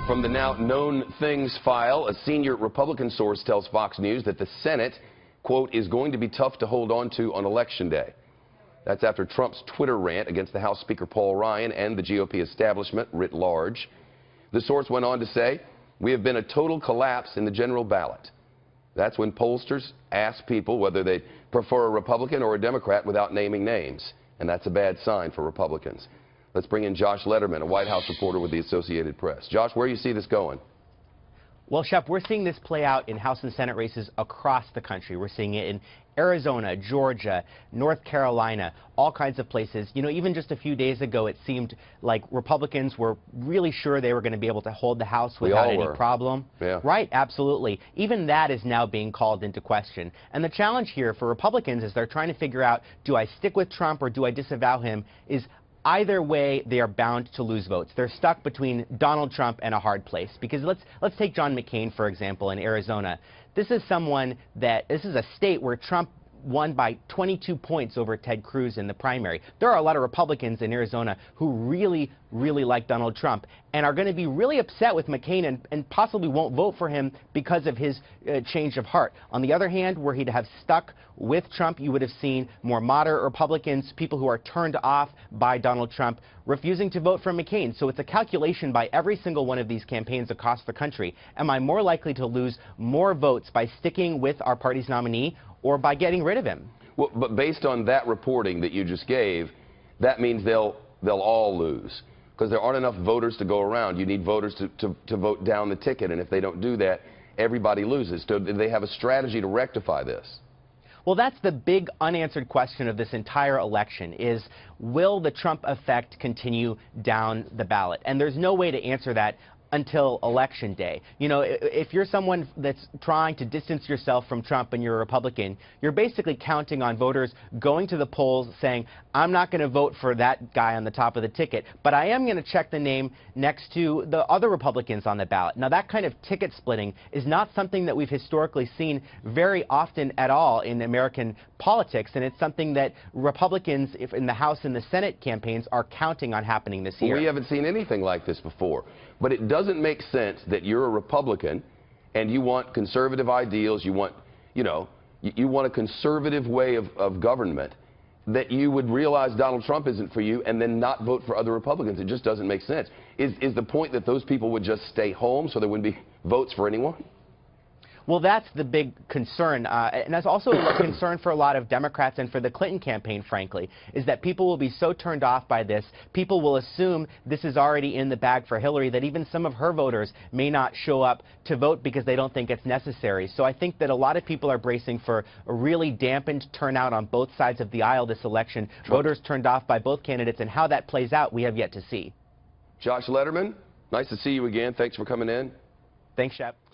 From the now known things file, a senior Republican source tells Fox News that the Senate, quote, is going to be tough to hold on to on Election Day. That's after Trump's Twitter rant against the House Speaker Paul Ryan and the GOP establishment writ large. The source went on to say, we have been a total collapse in the general ballot. That's when pollsters ask people whether they prefer a Republican or a Democrat without naming names. And that's a bad sign for Republicans. Let's bring in Josh Lederman, a White House reporter with the Associated Press. Josh, where do you see this going? Well, Shep, we're seeing this play out in House and Senate races across the country. We're seeing it in Arizona, Georgia, North Carolina, all kinds of places. You know, even just a few days ago, it seemed like Republicans were really sure they were going to be able to hold the House without any problem. Yeah. Right, absolutely. Even that is now being called into question. And the challenge here for Republicans is they're trying to figure out, do I stick with Trump or do I disavow him? Either way, they are bound to lose votes. They're stuck between Donald Trump and a hard place. Because let's take John McCain, for example, in Arizona. This is a state where Trump won by 22 points over Ted Cruz in the primary. There are a lot of Republicans in Arizona who really like Donald Trump and are going to be really upset with McCain and possibly won't vote for him because of his change of heart. On the other hand, where he'd have stuck with Trump, you would have seen more moderate Republicans, people who are turned off by Donald Trump, refusing to vote for McCain. So it's a calculation by every single one of these campaigns across the country. Am I more likely to lose more votes by sticking with our party's nominee or by getting rid of him? Well, but based on that reporting that you just gave, that means they'll all lose. Because there aren't enough voters to go around. You need voters to vote down the ticket, and if they don't do that, everybody loses. So do they have a strategy to rectify this? Well, that's the big unanswered question of this entire election is, will the Trump effect continue down the ballot? And there's no way to answer that until Election Day. You know, if you're someone that's trying to distance yourself from Trump and you're a Republican, you're basically counting on voters going to the polls saying, I'm not going to vote for that guy on the top of the ticket, but I am going to check the name next to the other Republicans on the ballot. Now, that kind of ticket splitting is not something that we've historically seen very often at all in American politics, and it's something that Republicans in the House and the Senate campaigns are counting on happening this year. Well, we haven't seen anything like this before. But it doesn't make sense that you're a Republican and you want conservative ideals, you want a conservative way of government, that you would realize Donald Trump isn't for you and then not vote for other Republicans. It just doesn't make sense. Is the point that those people would just stay home so there wouldn't be votes for anyone? Well, that's the big concern, and that's also a concern for a lot of Democrats and for the Clinton campaign, frankly, is that people will be so turned off by this, people will assume this is already in the bag for Hillary, that even some of her voters may not show up to vote because they don't think it's necessary. So I think that a lot of people are bracing for a really dampened turnout on both sides of the aisle this election, voters turned off by both candidates, and how that plays out, we have yet to see. Josh Lederman, nice to see you again. Thanks for coming in. Thanks, Shep.